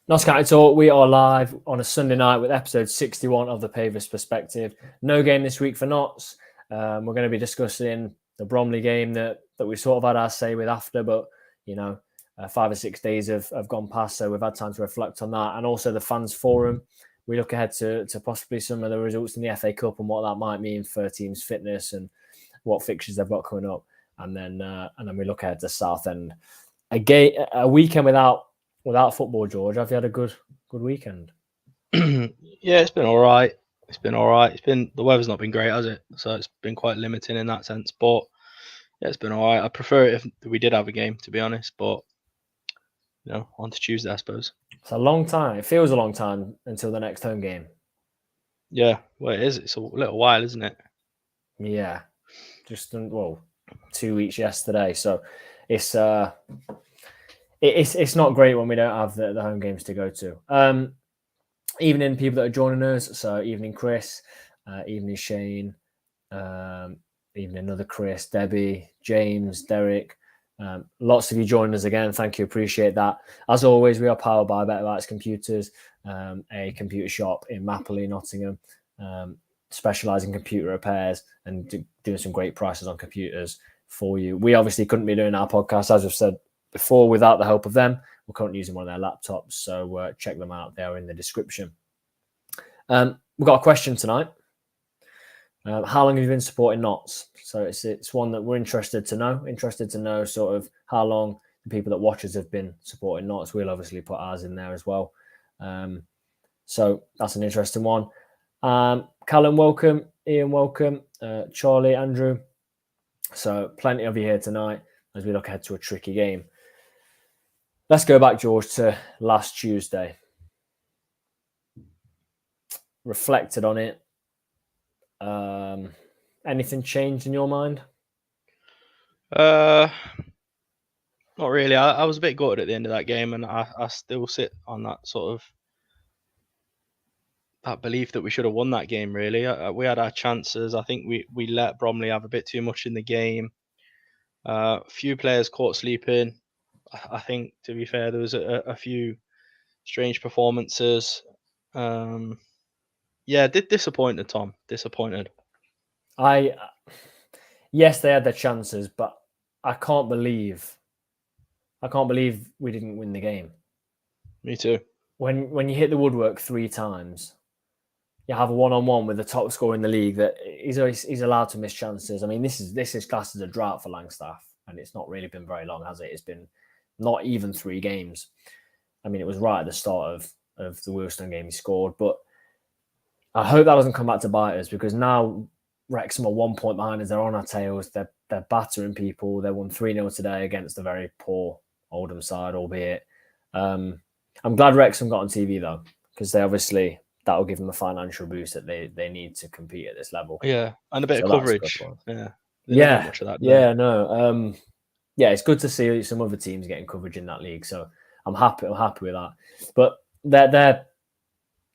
Notts County Talk, we are live on a Sunday night with episode 61 of the Pavis Perspective. No game this week for Notts. We're going to be discussing the Bromley game that we sort of had our say with after, but, 5 or 6 days have gone past, so we've had time to reflect on that. And also the fans forum. We look ahead to possibly some of the results in the FA Cup and what that might mean for teams' fitness and what fixtures they've got coming up. And then we look ahead to Southend. A weekend without football, George. Have you had a good weekend? Yeah, it's been all right. The weather's not been great, has it? So it's been quite limiting in that sense. But yeah, it's been all right. I prefer it if we did have a game, to be honest. But on to Tuesday, I suppose. It's a long time. It feels a long time until the next home game. Yeah, well, it is. It's a little while, isn't it? Yeah, just 2 weeks yesterday. So it's not great when we don't have the home games to go to. Evening, people that are joining us. So evening, Chris. Evening, Shane. Evening, another Chris, Debbie, James, Derek. Lots of you joining us again. Thank you. Appreciate that. As always, we are powered by Better Lights Computers, a computer shop in Mapley, Nottingham, specialising in computer repairs and doing some great prices on computers for you. We obviously couldn't be doing our podcast, as I've said before, without the help of them. We're currently using one of their laptops, so check them out. They are in the description. We've got a question tonight. How long have you been supporting Notts? So it's one that we're interested to know sort of how long the people that watch us have been supporting Notts. We'll obviously put ours in there as well. So that's an interesting one. Callum, welcome. Ian, welcome. Charlie, Andrew. So plenty of you here tonight as we look ahead to a tricky game. Let's go back, George, to last Tuesday. Reflected on it. Anything changed in your mind? Not really. I was a bit gutted at the end of that game, and I still sit on that sort of that belief that we should have won that game. Really, we had our chances. I think we let Bromley have a bit too much in the game. A few players caught sleeping. I think, to be fair, there was a few strange performances. Yeah, disappointed, Tom. Disappointed. Yes, they had their chances, but I can't believe we didn't win the game. Me too. When you hit the woodwork 3 times, you have a 1-on-1 with the top scorer in the league that he's allowed to miss chances. I mean, this is classed as a drought for Langstaff, and it's not really been very long, has it? It's been not even 3 games. I mean, it was right at the start of the Wheelstone game he scored, but I hope that doesn't come back to bite us, because now Wrexham are 1 point behind us. They're on our tails. They're battering people. They won 3-0 today against a very poor Oldham side, albeit. I'm glad Wrexham got on TV, though, because that will give them a financial boost that they need to compete at this level. Yeah, and a bit of coverage. Yeah. Yeah. Much of that, yeah, no. It's good to see some other teams getting coverage in that league. So I'm happy with that. But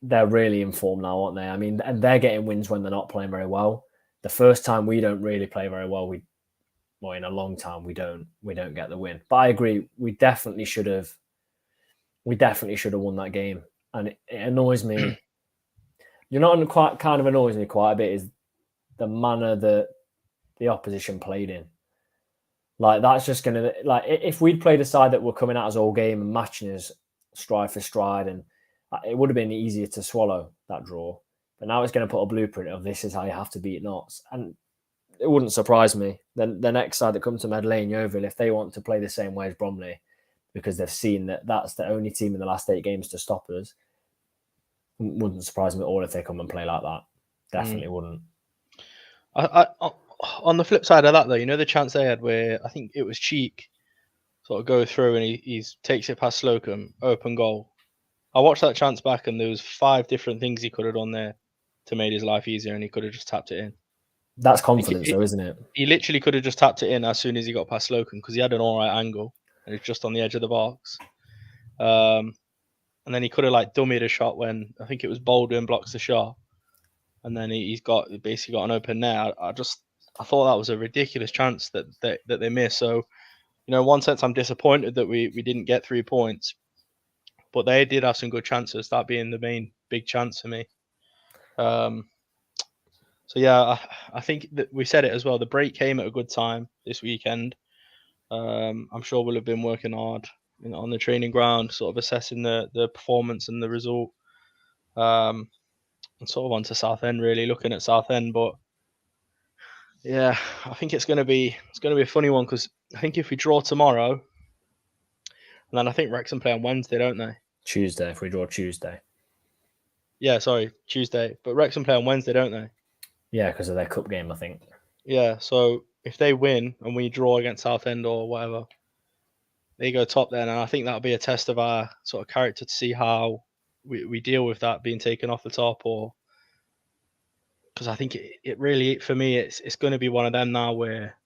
they're really in form now, aren't they? I mean, and they're getting wins when they're not playing very well. The first time we don't really play very well, in a long time we don't get the win. But I agree, we definitely should have won that game. And it annoys me. Kind of annoys me quite a bit is the manner that the opposition played in. Like, that's just gonna, like, if we'd played a side that were coming at us all game and matching us stride for stride, and it would have been easier to swallow that draw. But now it's going to put a blueprint of this is how you have to beat Notts. And it wouldn't surprise me. Then the next side that comes to Medley and Yeovil, if they want to play the same way as Bromley, because they've seen that that's the only team in the last 8 games to stop us, wouldn't surprise me at all if they come and play like that. Definitely wouldn't. On the flip side of that, though, the chance they had where I think it was Cheek sort of go through and he takes it past Slocum, open goal. I watched that chance back and there was 5 different things he could have done there to make his life easier, and he could have just tapped it in. That's confidence, though, isn't it? He literally could have just tapped it in as soon as he got past Slocum, because he had an all right angle and it's just on the edge of the box. And then he could have dummied a shot when I think it was Baldwin blocks the shot, and then he's basically got an open net. I thought that was a ridiculous chance that they missed. So, in one sense, I'm disappointed that we didn't get 3 points. but they did have some good chances. That being the main big chance for me. So yeah, I think that we said it as well. The break came at a good time this weekend. I'm sure we'll have been working hard on the training ground, sort of assessing the performance and the result. And sort of on to Southend, really looking at Southend. But yeah, I think it's going to be a funny one, because I think if we draw tomorrow, and then I think Wrexham play on Wednesday, don't they? Tuesday, if we draw Tuesday. Yeah, sorry, Tuesday. But Wrexham play on Wednesday, don't they? Yeah, because of their cup game, I think. Yeah, so if they win and we draw against Southend or whatever, they go top then, and I think that'll be a test of our sort of character to see how we deal with that being taken off the top, or because I think it really, for me, it's going to be one of them now where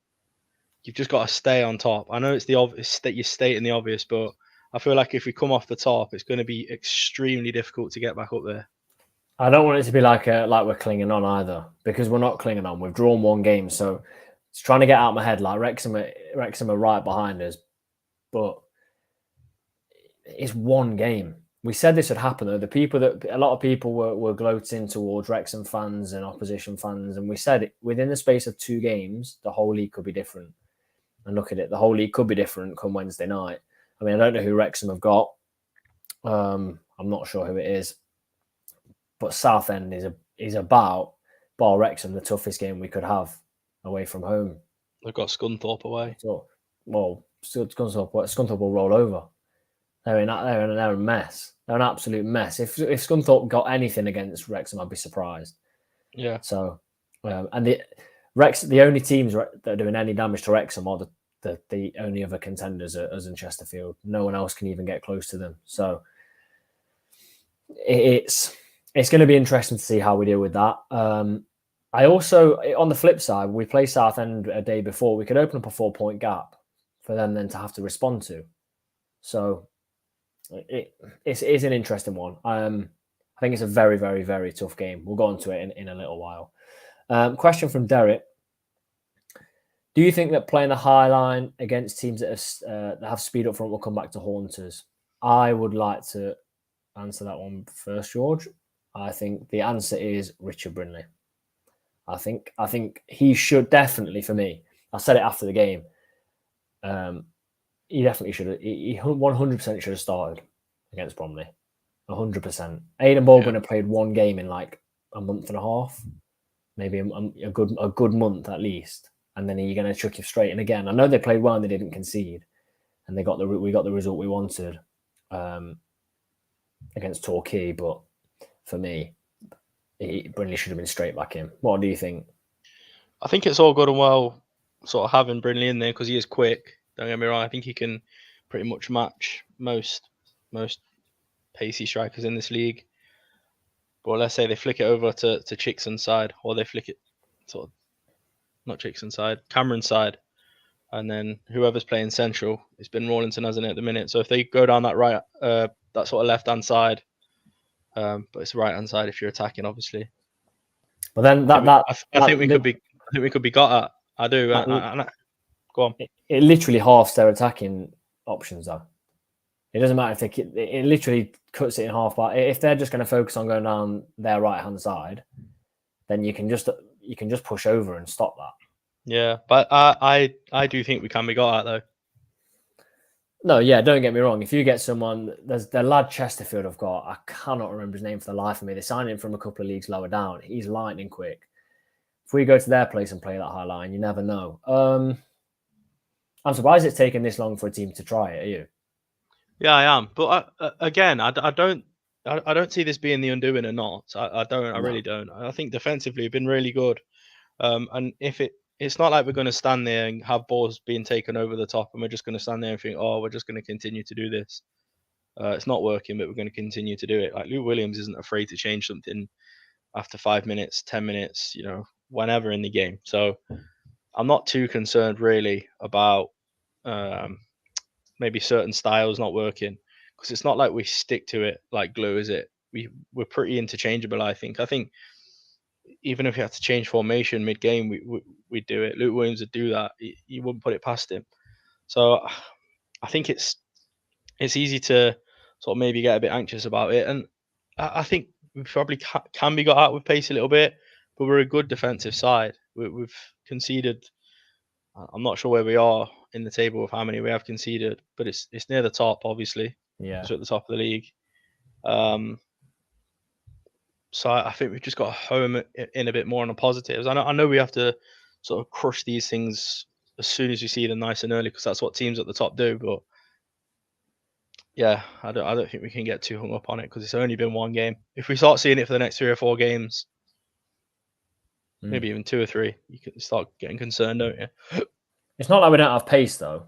you've just got to stay on top. I know it's the obvious that you stating the obvious, but I feel like if we come off the top, it's going to be extremely difficult to get back up there. I don't want it to be like we're clinging on either, because we're not clinging on. We've drawn one game, so it's trying to get out of my head. Like Wrexham are right behind us, but it's one game. We said this would happen, though. A lot of people were gloating towards Wrexham fans and opposition fans, and we said it, within the space of 2 games, the whole league could be different. And look at it, the whole league could be different come Wednesday night. I mean, I don't know who Wrexham have got. I'm not sure who it is, but Southend is about, bar Wrexham, the toughest game we could have away from home. They've got Scunthorpe away. So, well, Scunthorpe will roll over. They're a mess. They're an absolute mess. If Scunthorpe got anything against Wrexham, I'd be surprised. Yeah. So, and the only teams that are doing any damage to Wrexham are the only other contenders are us and Chesterfield. No one else can even get close to them. So, it's going to be interesting to see how we deal with that. I also, on the flip side, we play Southend a day before. We could open up a 4-point gap for them then to have to respond to. So it is an interesting one. I think it's a very, very, very tough game. We'll go on to it in a little while. Question from Derek. Do you think that playing the high line against teams that have speed up front will come back to haunt us? I would like to answer that one first, George. I think the answer is Richard Brindley. I think he should definitely, for me, I said it after the game, he definitely should have, he 100% should have started against Bromley. 100%. Aidan Baldwin had played one game in like a month and a half, maybe a good month at least. And then you're going to chuck him straight in again. I know they played well and they didn't concede, and we got the result we wanted against Torquay. But for me, Brindley should have been straight back in. What do you think? I think it's all good and well sort of having Brindley in there because he is quick. Don't get me wrong. I think he can pretty much match most pacey strikers in this league. But let's say they flick it over to Chickson's side, or they flick it sort of, not Chickson's side, Cameron's side, and then whoever's playing central, it's been Rawlinson, hasn't it, at the minute. So if they go down that right, that sort of left-hand side, but it's the right-hand side if you're attacking, obviously. But then I think we could be got at. I do. Go on. It literally halves their attacking options, though. It doesn't matter if it literally cuts it in half. But if they're just going to focus on going down their right hand side, then you can just push over and stop that. Yeah, but I do think we can be got at, though. No, yeah, don't get me wrong. If you get someone, there's the lad Chesterfield I've got. I cannot remember his name for the life of me. They signed him from a couple of leagues lower down. He's lightning quick. If we go to their place and play that high line, you never know. I'm surprised it's taken this long for a team to try it. Are you? Yeah, I am. But again, I don't see this being the undoing or not. I don't. I really don't. I think defensively we've been really good. And if it's not like we're going to stand there and have balls being taken over the top, and we're just going to stand there and think, oh, we're just going to continue to do this. It's not working, but we're going to continue to do it. Like Luke Williams isn't afraid to change something after 5 minutes, 10 minutes, whenever in the game. So I'm not too concerned really about maybe certain styles not working, because it's not like we stick to it like glue, is it? We're pretty interchangeable, I think. I think even if you had to change formation mid-game, we'd do it. Luke Williams would do that. He wouldn't put it past him. So I think it's easy to sort of maybe get a bit anxious about it. And I think we probably can be got out with pace a little bit, but we're a good defensive side. We've conceded. I'm not sure where we are in the table with how many we have conceded, but it's near the top, obviously. Yeah. It's at the top of the league. So I think we've just got to home in a bit more on the positives. I know we have to sort of crush these things as soon as we see them nice and early, because that's what teams at the top do. But yeah, I don't think we can get too hung up on it, because it's only been one game. If we start seeing it for the next 3 or 4 games, maybe even 2 or 3, you can start getting concerned, don't you? It's not like we don't have pace, though.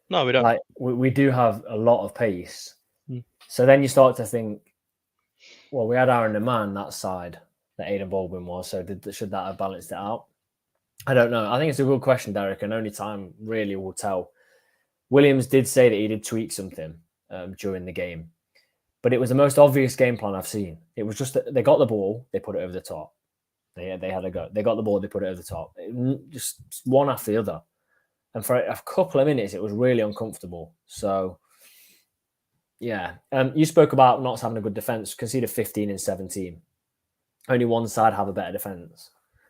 No, we don't. Like we do have a lot of pace. Mm. So then you start to think, well, we had Aaron the man that side that Aidan Baldwin was. So should that have balanced it out? I don't know. I think it's a good question, Derek, and only time really will tell. Williams did say that he did tweak something during the game, but it was the most obvious game plan I've seen. It was just that they got the ball, they put it over the top. They had a go. They got the ball, they put it over the top. Just one after the other. And for a couple of minutes, it was really uncomfortable. So, yeah. You spoke about not having a good defence. Conceded 15 in 17. Only one side have a better defence,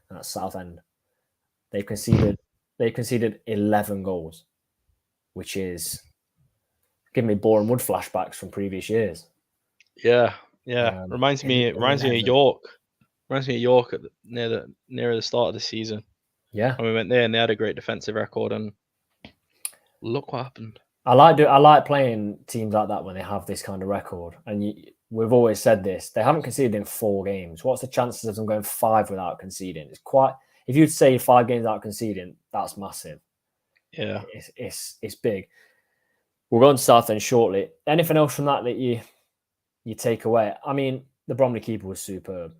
and that's Southend. They've conceded 11 goals, which is giving me Boreham Wood flashbacks from previous years. Yeah. Reminds me of York. Reminds me of York near the start of the season. Yeah. And we went there and they had a great defensive record, and look what happened. I like playing teams like that when they have this kind of record. And we've always said this: they haven't conceded in 4 games. What's the chances of them going 5 without conceding? It's quite. If you'd say 5 games without conceding, that's massive. Yeah, it's big. We'll go on to Southend shortly. Anything else from that you take away? I mean, the Bromley keeper was superb.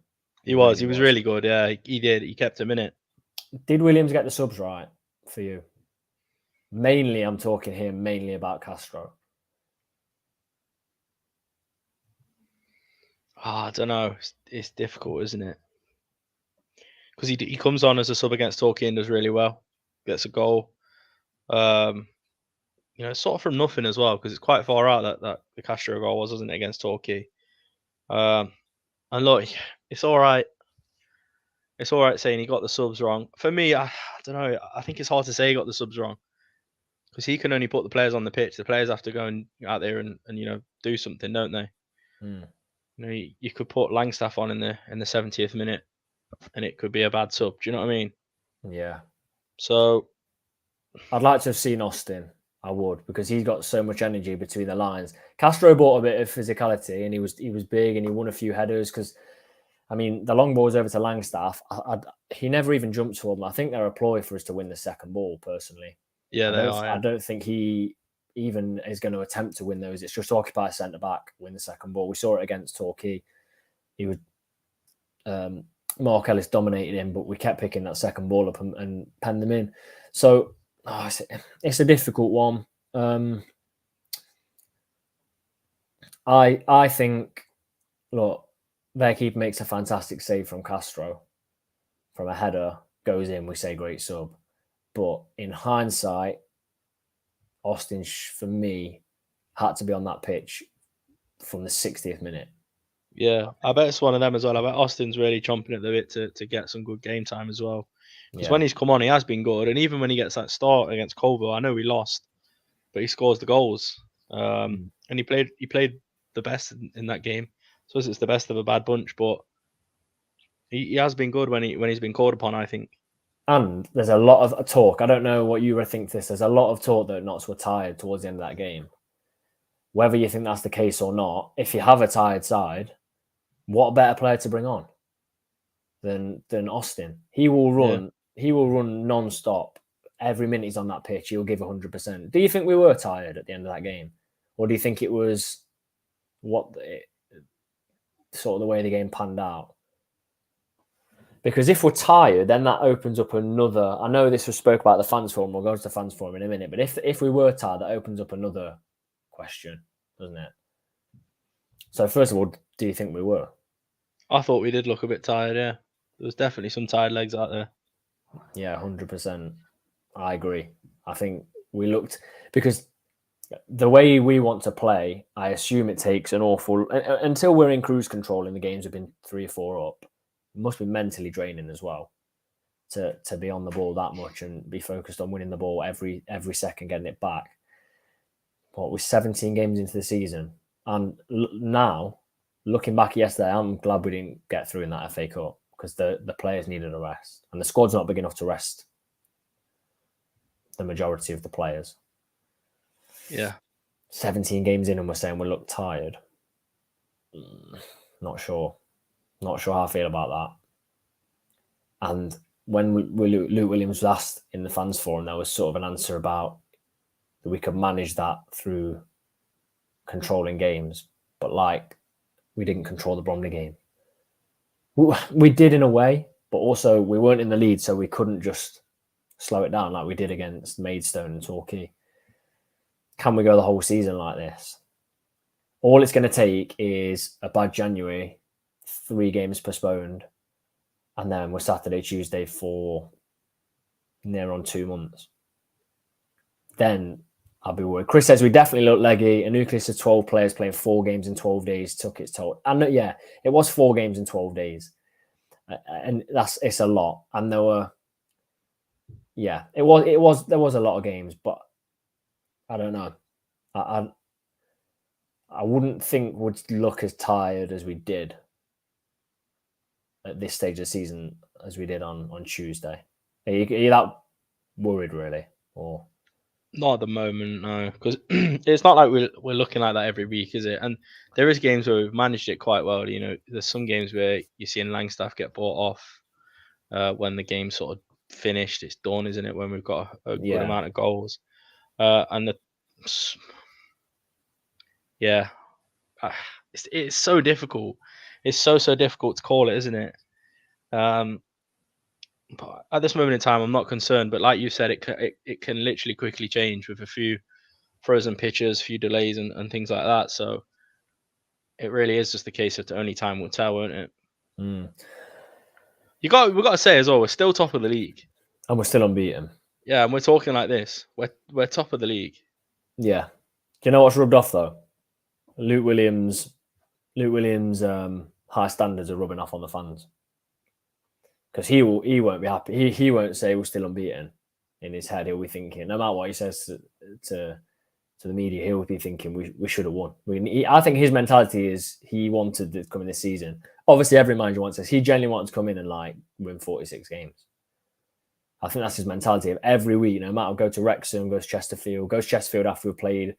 He was really good. Yeah, he did. He kept him in it. Did Williams get the subs right for you? Mainly, I'm talking here mainly about Castro. I don't know. It's difficult, isn't it? Because he comes on as a sub against Torquay and does really well. Gets a goal. Sort of from nothing as well, because it's quite far out that the Castro goal was, wasn't it, against Torquay? And look, it's all right. It's all right saying he got the subs wrong. For me, I don't know. I think it's hard to say he got the subs wrong, because he can only put the players on the pitch. The players have to go out there and do something, don't they? You could put Langstaff on in the 70th minute, and it could be a bad sub. Do you know what I mean? Yeah. So I'd like to have seen Austin. I would, because he's got so much energy between the lines. Castro brought a bit of physicality, and he was big, and he won a few headers. Because, I mean, the long balls over to Langstaff, he never even jumped for them. I think they're a ploy for us to win the second ball, personally. Yeah, they are. Yeah. I don't think he even is going to attempt to win those. It's just occupy centre back, win the second ball. We saw it against Torquay. He would. Mark Ellis dominated him, but we kept picking that second ball up and penned them in. So it's a difficult one. I think, look, their keeper makes a fantastic save from Castro. From a header, goes in, we say great sub. But in hindsight, Austin, for me, had to be on that pitch from the 60th minute. Yeah, I bet it's one of them as well. I bet Austin's really chomping at the bit to get some good game time as well. Because when he's come on, he has been good. And even when he gets that start against Colville, I know we lost, but he scores the goals. And he played the best in that game. I suppose it's the best of a bad bunch, but he has been good when he's been called upon, I think. And there's a lot of talk. I don't know what you think this. There's a lot of talk that Notts were tired towards the end of that game. Whether you think that's the case or not, if you have a tired side, what better player to bring on than Austin? He will run. Yeah. He will run non-stop. Every minute he's on that pitch, he'll give 100%. Do you think we were tired at the end of that game, or do you think it was sort of the way the game panned out? Because if we're tired, then that opens up another. I know this was spoke about the fans forum. We'll go to the fans forum in a minute. But if we were tired, that opens up another question, doesn't it? So first of all, do you think we were? I thought we did look a bit tired. Yeah, there was definitely some tired legs out there. Yeah, 100%. I agree. I think we looked, because the way we want to play, I assume it takes an awful until we're in cruise control and the games have been 3 or 4 up. It must be mentally draining as well to be on the ball that much and be focused on winning the ball every second, getting it back. What, we're 17 games into the season, and now looking back yesterday, I'm glad we didn't get through in that FA Cup because the players needed a rest, and the squad's not big enough to rest the majority of the players. Yeah. 17 games in and we're saying we look tired. Not sure. Not sure how I feel about that. And when Luke Williams was asked in the fans forum, there was sort of an answer about that we could manage that through controlling games. But like, we didn't control the Bromley game. We did in a way, but also we weren't in the lead, so we couldn't just slow it down like we did against Maidstone and Torquay. Can we go the whole season like this? All it's going to take is a bad January, 3 games postponed, and then we're Saturday, Tuesday for near on 2 months. Then I'll be worried. Chris says we definitely look leggy. A nucleus of 12 players playing 4 games in 12 days took its toll. And yeah, it was 4 games in 12 days. And it's a lot. And there were, yeah, there was a lot of games, but I don't know. I wouldn't think we'd look as tired as we did at this stage of the season as we did on Tuesday. Are you that worried, really? Or not at the moment, no, because it's not like we're looking like that every week, is it? And there is games where we've managed it quite well. You know, there's some games where you're seeing Langstaff get bought off when the game's sort of finished. It's done, isn't it? When we've got a good amount of goals, and it's so difficult. It's so difficult to call it, isn't it? But at this moment in time, I'm not concerned. But like you said, it can literally quickly change with a few frozen pitches, a few delays, and things like that. So it really is just the case of only time will tell, won't it? Mm. We've got to say as well, we're still top of the league, and we're still unbeaten. Yeah, and we're talking like this. We're top of the league. Yeah. Do you know what's rubbed off though? Luke Williams' high standards are rubbing off on the fans. Because he won't be happy. He won't say we're still unbeaten. In his head, he'll be thinking, no matter what he says to the media, he'll be thinking we should have won. I think his mentality is he wanted to come in this season. Obviously, every manager wants this. He genuinely wants to come in and like win 46 games. I think that's his mentality of every week. No matter, go to Wrexham, go to Chesterfield after we played,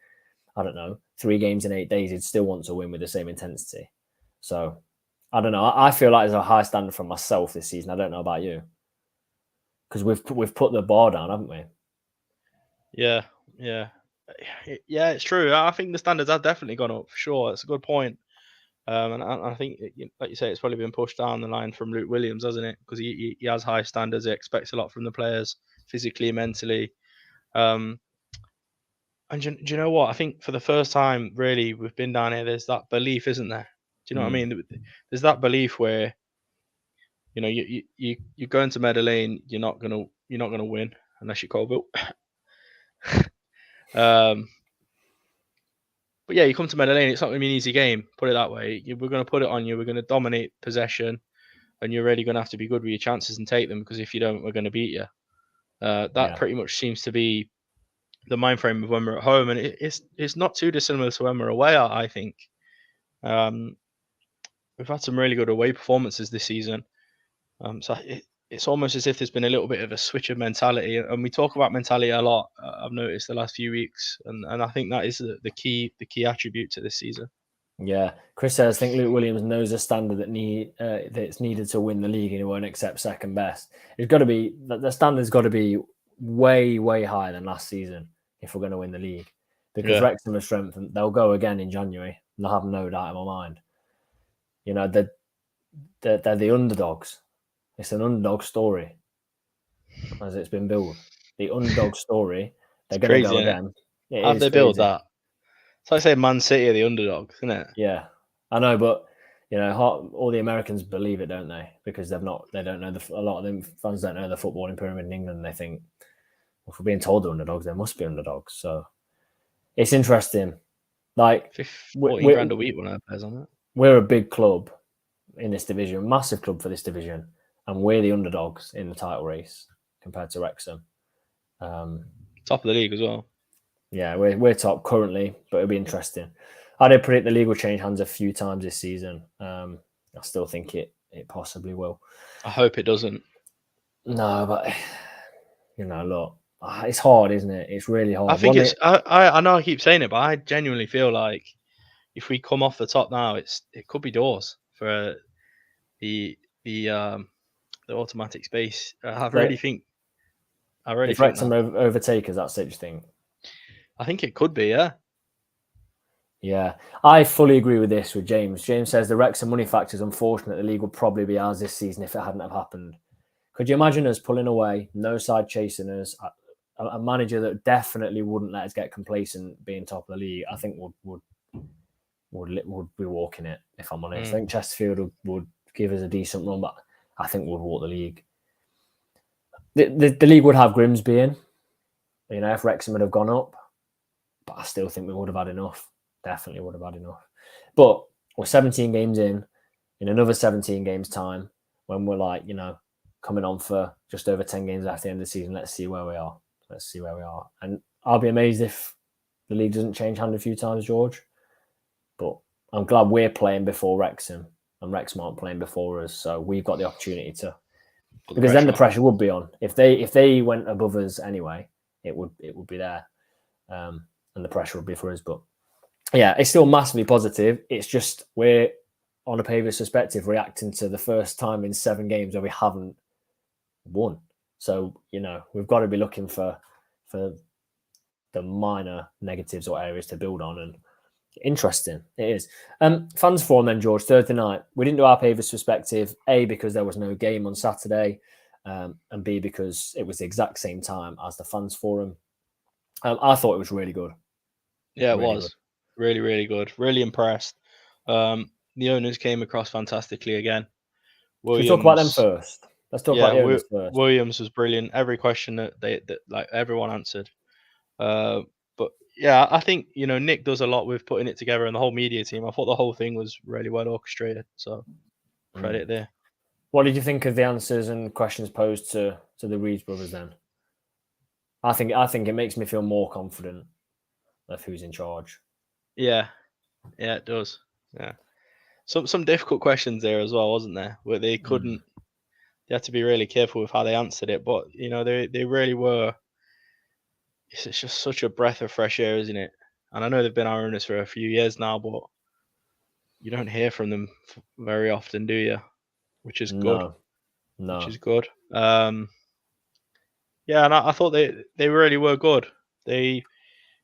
I don't know, 3 games in 8 days, he'd still want to win with the same intensity. So I don't know. I feel like there's a high standard for myself this season. I don't know about you, because we've put the bar down, haven't we? Yeah. It's true. I think the standards have definitely gone up for sure. It's a good point. And I think, like you say, it's probably been pushed down the line from Luke Williams, hasn't it? Because he has high standards. He expects a lot from the players, physically, mentally. And do you know what? I think for the first time, really, we've been down here. There's that belief, isn't there? Do you know what I mean? There's that belief where, you know, you go into Meadow Lane, you're not gonna win unless you're Colville. But yeah, you come to Meadow Lane, it's not going to be an easy game, put it that way. We're going to put it on you. We're going to dominate possession, and you're really going to have to be good with your chances and take them, because if you don't, we're going to beat you. That pretty much seems to be the mind frame of when we're at home, and it's not too dissimilar to when we're away, I think. We've had some really good away performances this season. So it's almost as if there's been a little bit of a switch of mentality, and we talk about mentality a lot. I've noticed the last few weeks, and I think that is the key attribute to this season. Yeah, Chris says, I think Luke Williams knows a standard that's needed to win the league, and he won't accept second best. It's got to be the standard's got to be way higher than last season if we're going to win the league, because Wrexham are strengthened. They'll go again in January. And I have no doubt in my mind. You know, they're the underdogs. It's an underdog story, as it's been built. The underdog story. They're going to go again. How have they built that? It's like saying Man City are the underdogs, isn't it? Yeah, I know, but you know, all the Americans believe it, don't they? Because they don't know a lot of them fans don't know the footballing pyramid in England. They think, well, if we're being told they're underdogs, they must be underdogs. So It's interesting. Like 14 grand a week when I plays on it. we're a big club in this division, massive club for this division, and we're the underdogs in the title race compared to Wrexham. Top of the league as well. Yeah, we're top currently, but it'll be interesting. I did predict the league will change hands a few times this season. I still think it possibly will. I hope it doesn't. No, but look, it's hard, isn't it? It's really hard. I think I know I keep saying it, but I genuinely feel like if we come off the top now, it could be doors for the automatic space. I really think if Wrexham overtake us, that's it. You think? I think it could be, yeah. Yeah, I fully agree with this with James. James says the Wrexham money factor is unfortunate. The league would probably be ours this season if it hadn't have happened. Could you imagine us pulling away, no side chasing us, a manager that definitely wouldn't let us get complacent being top of the league? I think would be walking it, if I'm honest. I think Chesterfield would give us a decent run, but I think we'd walk the league. The league would have Grimsby in, if Wrexham would have gone up, but I still think we would have had enough. Definitely would have had enough. But we're 17 games in another 17 games time, when we're like, coming on for just over 10 games after the end of the season, let's see where we are. And I'll be amazed if the league doesn't change hand a few times, George. But I'm glad we're playing before Wrexham, and Wrexham aren't playing before us. So we've got the opportunity to, because then the pressure would be on. If they went above us anyway, it would be there, and the pressure would be for us. But yeah, it's still massively positive. It's just we're, on a Pavis perspective, reacting to the first time in 7 games where we haven't won. So we've got to be looking for the minor negatives or areas to build on. And interesting it is. Fans forum then, George, Thursday night. We didn't do our Pavis perspective, A, because there was no game on Saturday, and B, because it was the exact same time as the fans forum. I thought it was really good. Yeah, it was. Good. Really, really good. Really impressed. The owners came across fantastically again. Williams, should we talk about them first? Let's talk about the owners first. Williams was brilliant. Every question that like everyone answered. But yeah, I think Nick does a lot with putting it together, and the whole media team. I thought the whole thing was really well orchestrated. So credit there. What did you think of the answers and questions posed to the Reeves brothers then? I think it makes me feel more confident of who's in charge. Yeah, it does. Yeah, some difficult questions there as well, wasn't there? Where they couldn't. They had to be really careful with how they answered it, but they really were. It's just such a breath of fresh air, isn't it? And I know they've been our owners for a few years now, but you don't hear from them very often, do you? Which is good. No. Which is good. Yeah, and I thought they really were good. They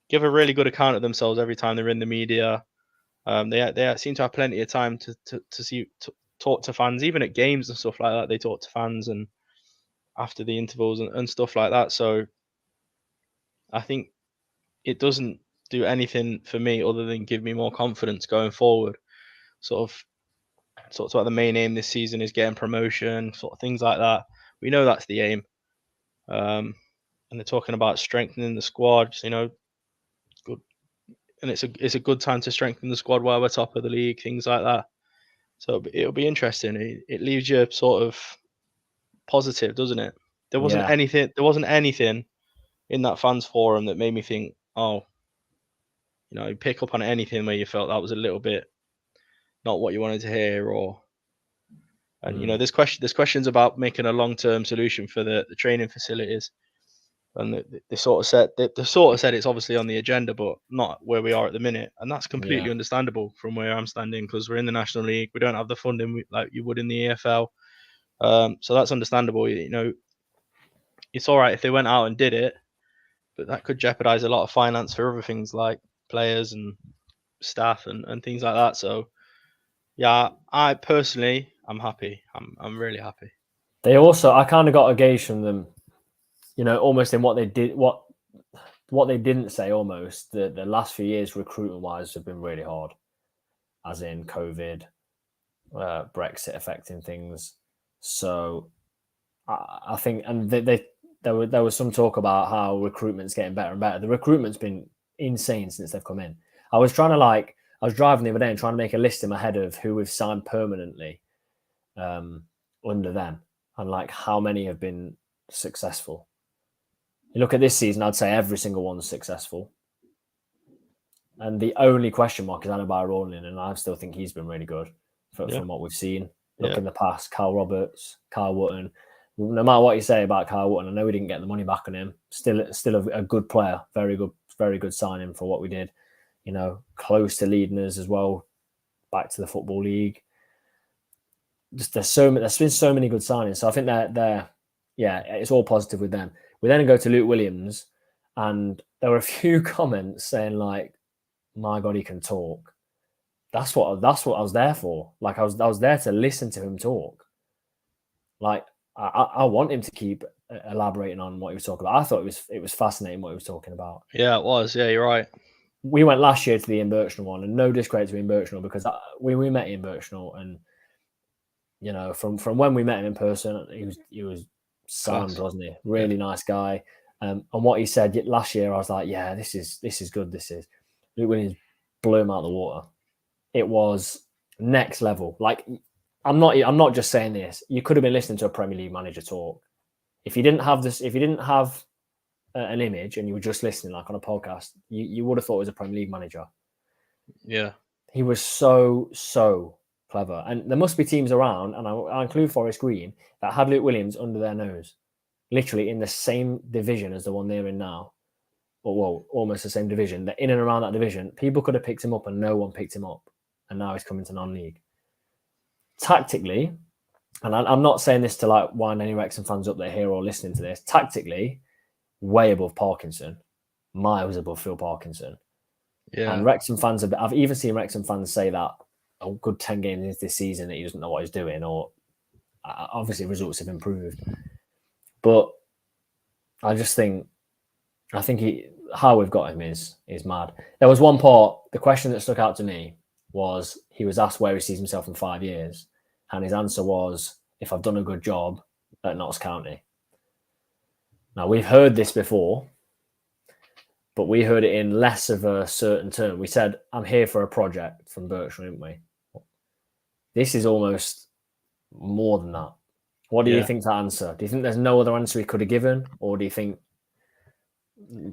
give a really good account of themselves every time they're in the media. They seem to have plenty of time to talk to fans, even at games and stuff like that. They talk to fans and after the intervals and stuff like that. So I think it doesn't do anything for me other than give me more confidence going forward. Sort of the main aim this season is getting promotion, sort of things like that. We know that's the aim. And they're talking about strengthening the squad, good. And it's a good time to strengthen the squad while we're top of the league, things like that. So it'll be interesting. It leaves you sort of positive, doesn't it? There wasn't anything in that fans forum that made me think, pick up on anything where you felt that was a little bit not what you wanted to hear, and there's questions about making a long-term solution for the training facilities, and they sort of said it's obviously on the agenda, but not where we are at the minute, and that's completely understandable from where I'm standing, because we're in the National League, we don't have the funding like you would in the EFL, so that's understandable. It's all right if they went out and did it, but that could jeopardize a lot of finance for other things like players and staff and things like that. So yeah, I personally, I'm happy. I'm really happy. They also, I kind of got a gauge from them, almost in what they did, what they didn't say. Almost the last few years, recruitment wise, have been really hard, as in COVID, Brexit affecting things. So I think, and there was some talk about how recruitment's getting better and better. The recruitment's been insane since they've come in. I was driving the other day and trying to make a list in my head of who we've signed permanently under them, and like how many have been successful. You look at this season, I'd say every single one's successful. And the only question mark is Annabelle Rowling, and I still think he's been really good from what we've seen. Look in the past, Kyle Roberts, Kyle Wootton. No matter what you say about Kyle Wootton, I know we didn't get the money back on him. Still a good player, very good signing for what we did. You know, close to leading us as well back to the Football League. Just there's been so many good signings. So I think they're it's all positive with them. We then go to Luke Williams, and there were a few comments saying like, "My God, he can talk." That's what I was there for. Like I was there to listen to him talk. Like I want him to keep elaborating on what he was talking about. I thought it was fascinating what he was talking about. Yeah, it was. Yeah, you're right. We went last year to the Ian Birchnell one, and no discredit to Ian Birchnell, because we met Ian Birchnell, and you know, from when we met him in person, he was sound, wasn't he? Really nice guy. And what he said last year, I was like, yeah, this is good. This is Luke Williams blew him out of the water. It was next level. Like I'm not just saying this. You could have been listening to a Premier League manager talk. If you didn't have an image and you were just listening like on a podcast, you would have thought it was a Premier League manager. Yeah, he was so clever. And there must be teams around, and I include Forest Green, that had Luke Williams under their nose, literally in the same division as the one they're in now, or well, almost the same division. They're in and around that division. People could have picked him up, and no one picked him up, and now he's coming to non-league. Tactically, and I'm not saying this to like wind any Wrexham fans up that are here or listening to this. Tactically, way above Parkinson, miles above Phil Parkinson. Yeah, and Wrexham fans I've even seen Wrexham fans say that a good 10 games into this season that he doesn't know what he's doing, or obviously results have improved. But I think how we've got him is mad. There was one part, the question that stuck out to me was he was asked where he sees himself in 5 years, and his answer was, if I've done a good job at Notts County. Now, we've heard this before, but we heard it in less of a certain term. We said, I'm here for a project from Berkshire, didn't we? This is almost more than that. What do you think that answer? Do you think there's no other answer he could have given, or do you think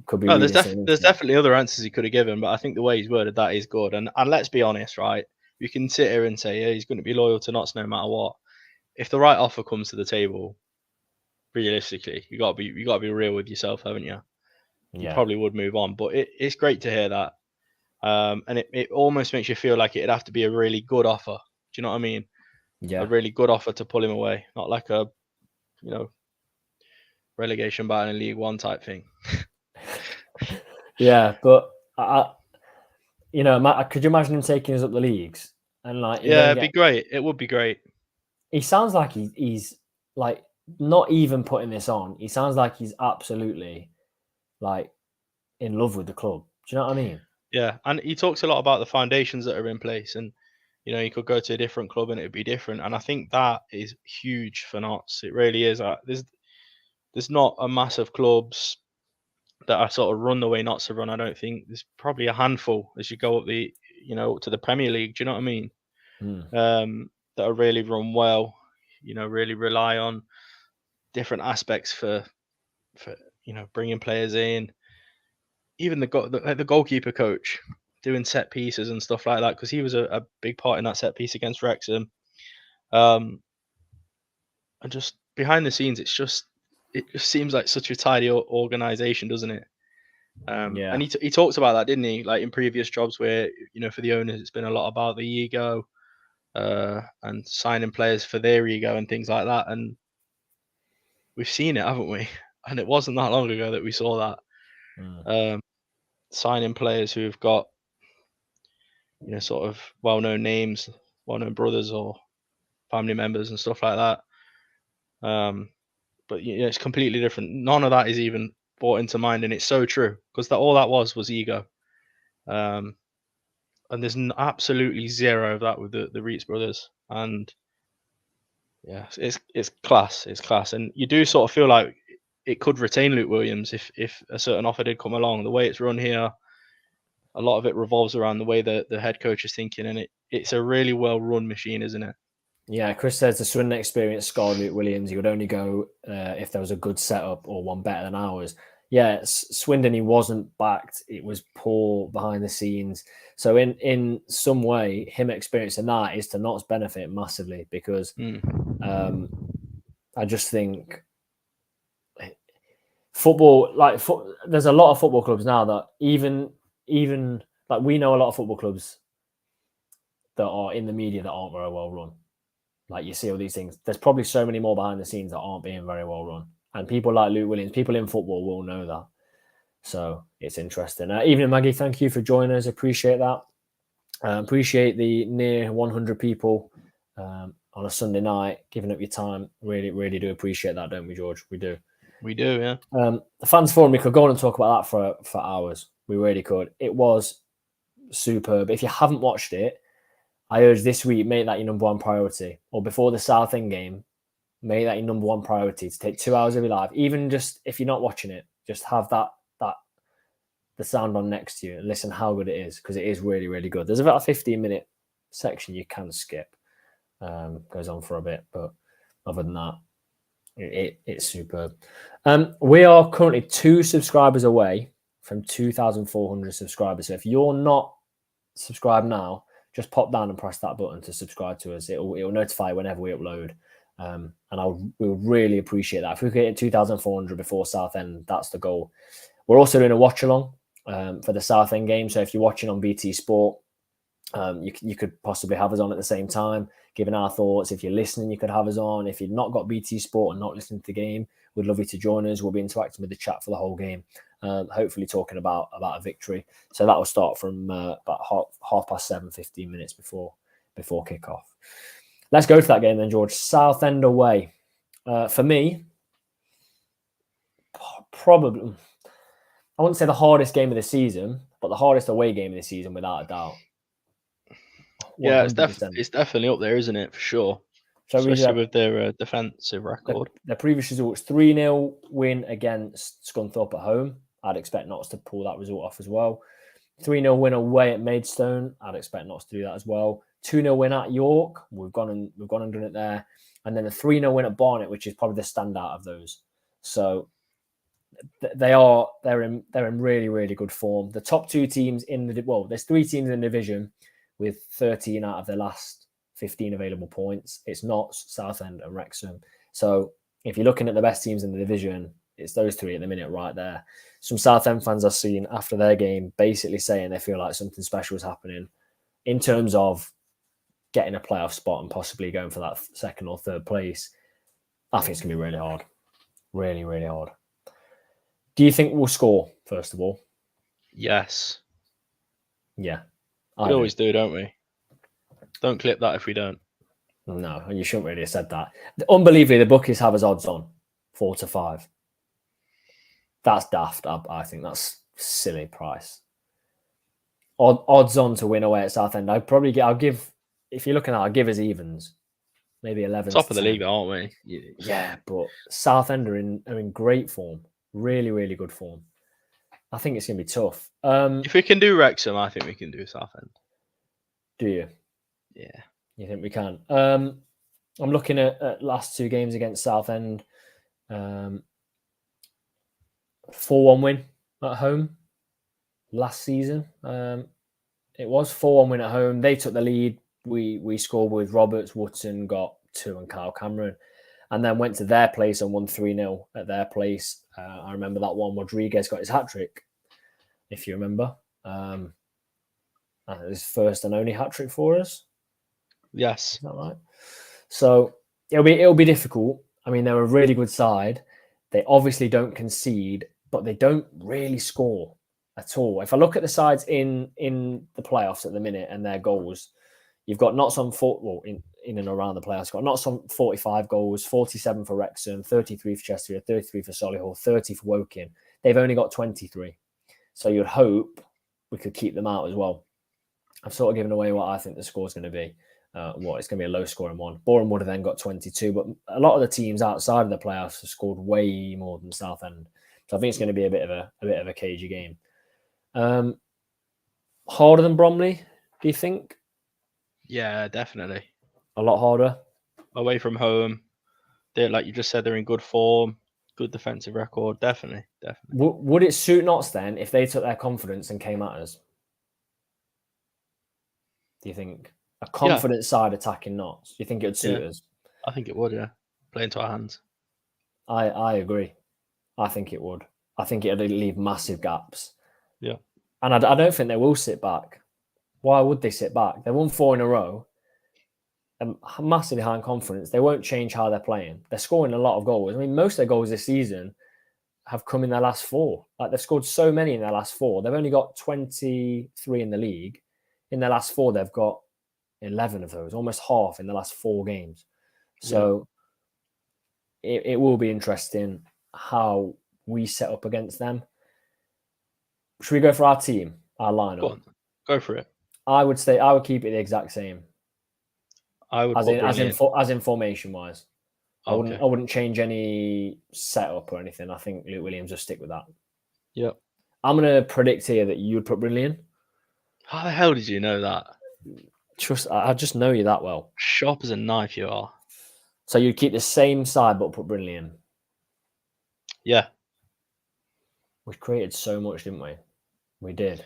could be? No, there's definitely other answers he could have given, but I think the way he's worded that is good. And let's be honest, right? You can sit here and say, yeah, he's going to be loyal to Notts no matter what. If the right offer comes to the table, realistically, you got to be real with yourself, haven't you? You probably would move on, but it's great to hear that. And it almost makes you feel like it'd have to be a really good offer. Do you know what I mean? Yeah. A really good offer to pull him away, not like a, relegation battle in League One type thing. Yeah, but could you imagine him taking us up the leagues and like? Yeah, it'd be great. It would be great. He sounds like he's like not even putting this on. He sounds like he's absolutely like in love with the club. Do you know what I mean? Yeah, and he talks a lot about the foundations that are in place, and he could go to a different club and it would be different. And I think that is huge for Notts. It really is. There's not a massive clubs that are sort of run the way Notts have run. I don't think there's probably a handful as you go up to the Premier League. Do you know what I mean? That are really run well. Really rely on different aspects for bringing players in. Even the goalkeeper coach doing set pieces and stuff like that, because he was a big part in that set piece against Wrexham. And just behind the scenes, it just seems like such a tidy organization, doesn't it? And he talked about that, didn't he? Like in previous jobs where, for the owners, it's been a lot about the ego and signing players for their ego and things like that. And we've seen it, haven't we? And it wasn't that long ago that we saw that. Signing players who've got, sort of well-known names, well-known brothers or family members and stuff like that. But it's completely different. None of that is even brought into mind, and it's so true, because all that was ego. And there's absolutely zero of that with the Reitz brothers. And yeah, it's class. It's class, and you do sort of feel like it could retain Luke Williams if a certain offer did come along. The way it's run here, a lot of it revolves around the way the head coach is thinking, and it's a really well run machine, isn't it? Yeah, Chris says the Swindon experience scarred Luke Williams. He would only go if there was a good setup or one better than ours. Yeah, Swindon, he wasn't backed. It was poor behind the scenes. So in some way, him experiencing that is to Notts' benefit massively, because I just think football, there's a lot of football clubs now that even like, we know a lot of football clubs that are in the media that aren't very well run. Like, you see all these things. There's probably so many more behind the scenes that aren't being very well run. And people like Luke Williams, people in football will know that. So it's interesting. Evening, Maggie, thank you for joining us. Appreciate that. Appreciate the near 100 people on a Sunday night giving up your time. Really, really do appreciate that, don't we, George? We do. We do, yeah. The fans forum, we could go on and talk about that for hours. We really could. It was superb. If you haven't watched it, I urge this week, make that your number one priority. Or before the Southend game, make that your number one priority, to take 2 hours of your life. Even just if you're not watching it, just have the sound on next to you and listen how good it is, because it is really, really good. There's about a 15-minute section you can skip. Goes on for a bit, but other than that, it's superb. We are currently 2 subscribers away from 2,400 subscribers. So if you're not subscribed now, just pop down and press that button to subscribe to us. It'll notify whenever we upload. And we'll really appreciate that. If we get 2,400 before Southend, that's the goal. We're also doing a watch along for the Southend game. So if you're watching on BT Sport, you could possibly have us on at the same time, giving our thoughts. If you're listening, you could have us on. If you've not got BT Sport and not listening to the game, we'd love you to join us. We'll be interacting with the chat for the whole game, hopefully talking about a victory. So that will start from about 7:30, 15 minutes before kickoff. Let's go to that game then, George. Southend away. For me, probably, I wouldn't say the hardest game of the season, but the hardest away game of the season, without a doubt. 100%. Yeah, it's definitely up there, isn't it? For sure. So especially with their defensive record. Their previous results: 3-0 win against Scunthorpe at home. I'd expect Notts to pull that result off as well. 3-0 win away at Maidstone. I'd expect Notts to do that as well. 2-0 win at York. We've gone and done it there. And then a 3-0 win at Barnet, which is probably the standout of those. So they're in really, really good form. The top 2 teams there's 3 teams in the division with 13 out of their last 15 available points. It's Notts, Southend, and Wrexham. So if you're looking at the best teams in the division, it's those 3 at the minute right there. Some Southend fans I've seen after their game basically saying they feel like something special is happening in terms of getting a playoff spot and possibly going for that 2nd or 3rd place. I think it's going to be really hard. Really, really hard. Do you think we'll score, first of all? Yes. Yeah. We always do, don't we? Don't clip that if we don't. No, and you shouldn't really have said that. Unbelievably, the bookies have us odds on 4-5. That's daft. I think that's silly price. Odds on to win away at Southend. I'll give, if you're looking at it, I'll give us evens. Maybe 11. Top of the league, aren't we? Yeah, but Southend are in great form. Really, really good form. I think it's going to be tough. If we can do Wrexham, I think we can do Southend. Do you? Yeah. You think we can? I'm looking at last 2 games against Southend. 4-1 win at home last season. It was 4-1 win at home. They took the lead. We scored with Roberts, Wootton got 2, and Kyle Cameron. And then went to their place and won 3-0 at their place. I remember that one. Rodriguez got his hat-trick, if you remember. His first and only hat-trick for us. Yes. Is that right? So it'll be difficult. I mean, they're a really good side. They obviously don't concede, but they don't really score at all. If I look at the sides in the playoffs at the minute and their goals, you've got Notts on in and around the playoffs. You've got Notts on 45 goals, 47 for Wrexham, 33 for Chesterfield, 33 for Solihull, 30 for Woking. They've only got 23. So you'd hope we could keep them out as well. I've sort of given away what I think the score's going to be. It's going to be a low scoring one. Boreham would have then got 22, but a lot of the teams outside of the playoffs have scored way more than Southend. So I think it's going to be a bit of a cagey game. Harder than Bromley, do you think? Yeah, definitely. A lot harder. Away from home, they're like you just said, they're in good form, good defensive record. Definitely. Would it suit Notts then if they took their confidence and came at us? Do you think a confident side attacking Notts? Do you think it would suit us? I think it would. Yeah, play into our hands. I agree. I think it would. I think it'd leave massive gaps. Yeah. And I don't think they will sit back. Why would they sit back? They won 4 in a row. Massively high in confidence. They won't change how they're playing. They're scoring a lot of goals. I mean, most of their goals this season have come in their last 4. Like they've scored so many in their last 4. They've only got 23 in the league. In their last 4, they've got 11 of those, almost half in the last 4 games. So it will be interesting how we set up against them. Should we go for our team, our lineup? Go for it. I would keep it the exact same. I would as in formation wise. I Okay. wouldn't change any setup or anything. I think Luke Williams will stick with that. Yep. I'm gonna predict here that you would put Bromley in. How the hell did you know that? I just know you that well. Sharp as a knife you are. So you'd keep the same side but put Bromley in. Yeah. We created so much, didn't we? We did.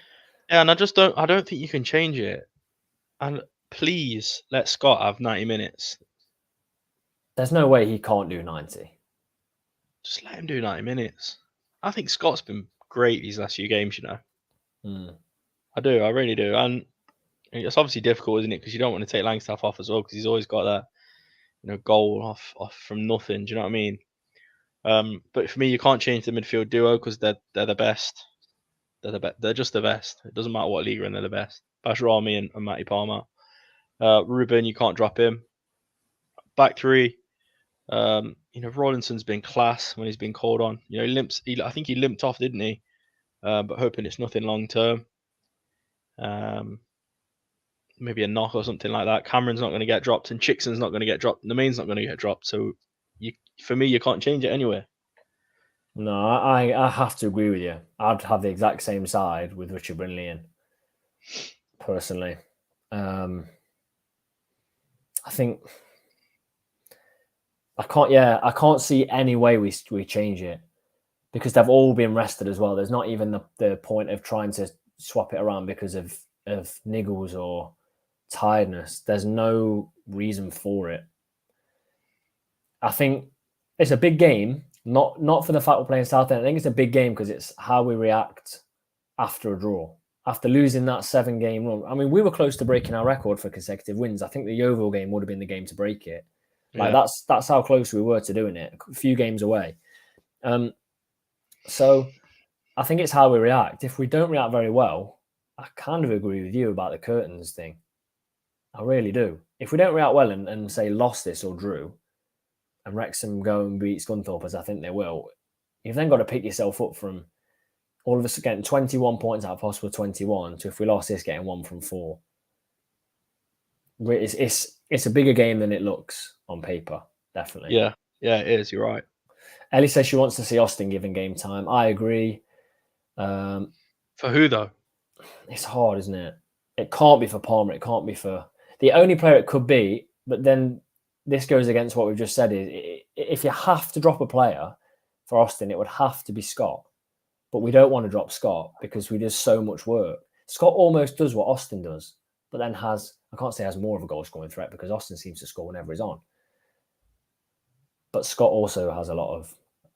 Yeah, and I don't think you can change it. And please let Scott have 90 minutes. There's no way he can't do 90. Just let him do 90 minutes. I think Scott's been great these last few games, you know. I do, I really do. And it's obviously difficult, isn't it? Because you don't want to take Langstaff off as well, because he's always got that, goal off from nothing. Do you know what I mean? But for me, you can't change the midfield duo because they're the best. They're just the best. It doesn't matter what league you're in, they're the best. Basharami and Matty Palmer. Ruben, you can't drop him. Back 3. Rawlinson's been class when he's been called on. He limps. I think he limped off, didn't he? But hoping it's nothing long term. Maybe a knock or something like that. Cameron's not going to get dropped, and Chickson's not going to get dropped. And the main's not going to get dropped. So, for me, you can't change it anyway. No, I have to agree with you. I'd have the exact same side with Richard Bromley in. Personally, I think I can't see any way we change it because they've all been rested as well. There's not even the point of trying to swap it around because of niggles or tiredness. There's no reason for it. I think it's a big game, not for the fact we're playing Southend. I think it's a big game because it's how we react after a draw. After losing that 7-game run. I mean, we were close to breaking our record for consecutive wins. I think the Yeovil game would have been the game to break it. Like that's how close we were to doing it. A few games away. So I think it's how we react. If we don't react very well, I kind of agree with you about the curtains thing. I really do. If we don't react well and say lost this or drew, and Wrexham go and beat Scunthorpe, as I think they will, you've then got to pick yourself up from all of us getting 21 points out of possible 21 to if we lost this, getting 1 from 4. It's a bigger game than it looks on paper, definitely. Yeah, it is. You're right. Ellie says she wants to see Austin given game time. I agree. For who, though? It's hard, isn't it? It can't be for Palmer. It can't be for... The only player it could be, but then this goes against what we've just said, is if you have to drop a player for Austin, it would have to be Scott. But we don't want to drop Scott because we do so much work. Scott almost does what Austin does, but then I can't say has more of a goal scoring threat because Austin seems to score whenever he's on. But Scott also has a lot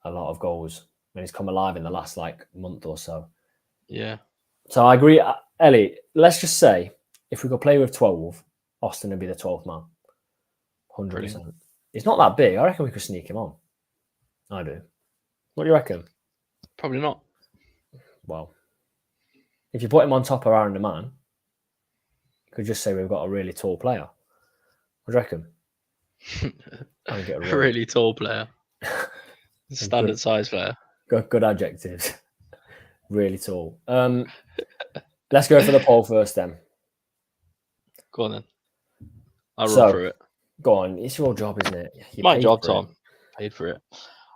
of goals when he's come alive in the last month or so. Yeah. So I agree. Ellie, let's just say if we could play with 12, Austin would be the 12th man. 100%. Brilliant. He's not that big. I reckon we could sneak him on. I do. What do you reckon? Probably not. Well, if you put him on top of Aaron the Man, you could just say we've got a really tall player. What do you reckon? A really tall player. Standard size player. Good adjectives. Really tall. Let's go for the poll first then. Go on then. I'll run through it. Go on. It's your job, isn't it? My job, Tom. Paid for it.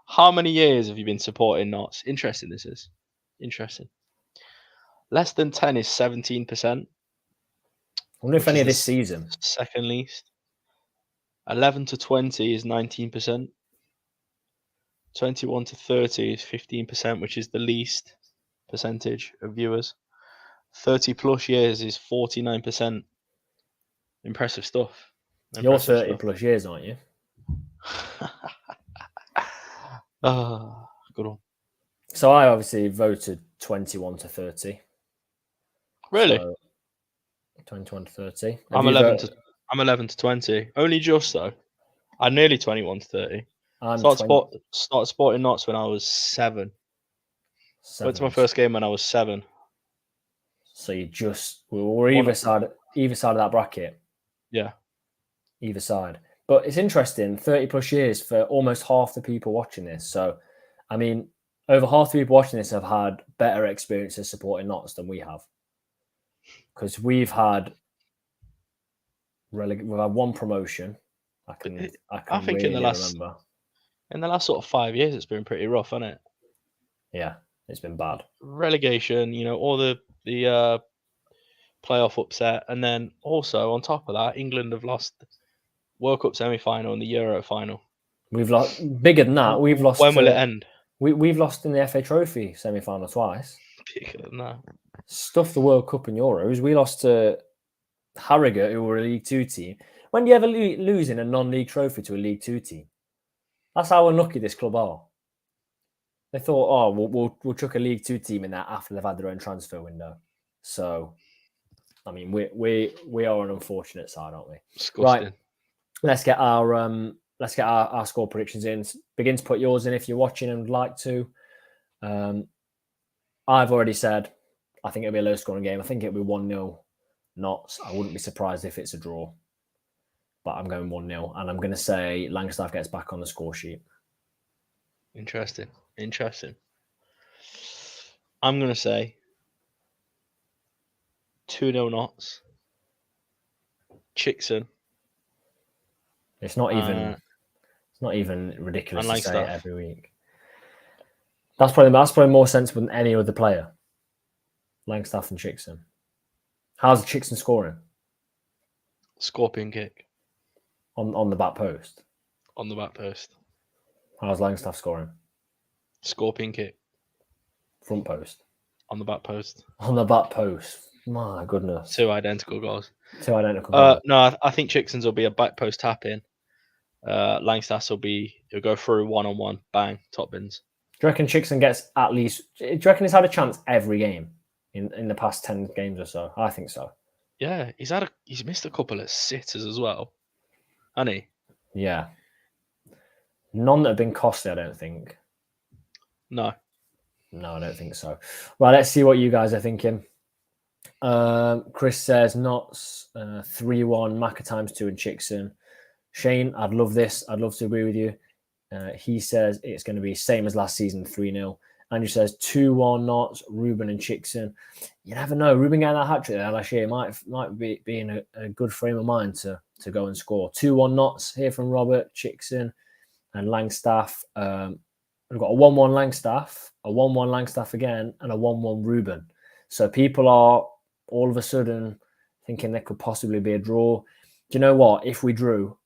How many years have you been supporting Notts? Interesting, this is. Interesting. Less than 10 is 17%. I wonder if which any is of the this season. second least. 11 to 20 is 19%. 21 to 30 is 15%, which is the least percentage of viewers. 30 plus years is 49%. Impressive stuff. You're Impressive 30 stuff. plus years, aren't you? Good one. So I obviously voted 21 to 30. Really? So 21 to 30. I'm 11 to 20. Only just though. I'm nearly 21 to 30. I'm Started sporting knots when I was 7. Went to my first game when I was 7. So we're either side of that bracket. Yeah. Either side. But it's interesting, 30 plus years for almost half the people watching this. So, I mean, over half the people watching this have had better experiences supporting knots than we have. Because we've had one promotion. I think in the last sort of 5 years, it's been pretty rough, hasn't it? Yeah, it's been bad. Relegation, all the playoff upset, and then also on top of that, England have lost World Cup semi-final and the Euro final. We've lost bigger than that. We've lost. When will it end? We've lost in the FA Trophy semi-final twice. Bigger than that. Stuff the World Cup and Euros. We lost to Harrogate, who were a League Two team. When do you ever lose in a non-league trophy to a League Two team? That's how unlucky this club are. They thought, oh, we'll chuck a League Two team in there after they've had their own transfer window. So, I mean, we are an unfortunate side, aren't we? Disgusting. Right. Let's get our score predictions in. Begin to put yours in if you're watching and would like to. I've already said I think it'll be a low-scoring game. I think it'll be 1-0 Knots. I wouldn't be surprised if it's a draw. But I'm going 1-0, and I'm going to say Langstaff gets back on the score sheet. Interesting. I'm going to say 2-0 Knots. Chickson. It's not even ridiculous to say it every week. That's probably more sensible than any other player. Langstaff and Chickson. How's Chickson scoring? Scorpion kick. On the back post. On the back post. How's Langstaff scoring? Scorpion kick. Front post. On the back post. On the back post. My goodness. 2 identical goals. No, I think Chickson's will be a back post tap in. Langstaff's he'll go through 1-on-1, bang, top bins. Do you reckon Chickson gets at least? Do you reckon he's had a chance every game in the past 10 games or so? I think so. Yeah, he's missed a couple of sitters as well, hasn't he? Yeah. None that have been costly, I don't think. No, I don't think so. Right, let's see what you guys are thinking. Chris says Knots 3-1, Macca ×2 and Chickson. Shane, I'd love this. I'd love to agree with you. He says it's going to be same as last season, 3-0. Andrew says 2-1 Knots, Ruben and Chickson. You never know. Ruben getting that hat-trick there last year might be in a good frame of mind to go and score. 2-1 Knots here from Robert, Chickson and Langstaff. We've got a 1-1 Langstaff, a 1-1 Langstaff again, and a 1-1 Ruben. So people are all of a sudden thinking there could possibly be a draw. Do you know what? If we drew,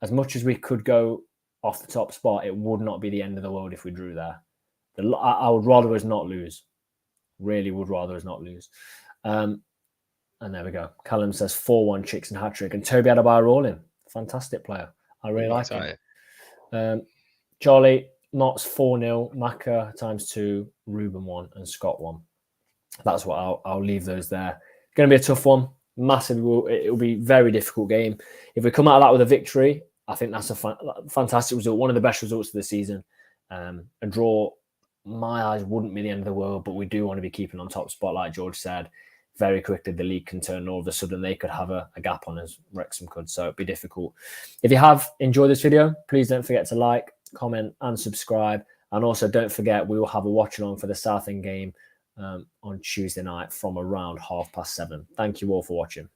as much as we could go off the top spot, it would not be the end of the world if we drew there. I would rather us not lose. Really would rather us not lose. And there we go. Callum says 4-1 Chickson hat-trick. And Toby Adebayo rolling. Fantastic player. I really like him. Charlie, Knots 4-0, Macca ×2, Ruben 1 and Scott 1. That's what I'll leave those there. It's going to be a tough one. Massive. It will be a very difficult game. If we come out of that with a victory, I think that's a fantastic result. One of the best results of the season. A draw, my eyes, wouldn't be the end of the world, but we do want to be keeping on top spot, like George said. Very quickly, the league can turn. All of a sudden, they could have a gap on us. Wrexham could, so it'd be difficult. If you have enjoyed this video, please don't forget to like, comment, and subscribe. And also, don't forget, we will have a watch-along for the Southend game on Tuesday night from around 7:30. Thank you all for watching.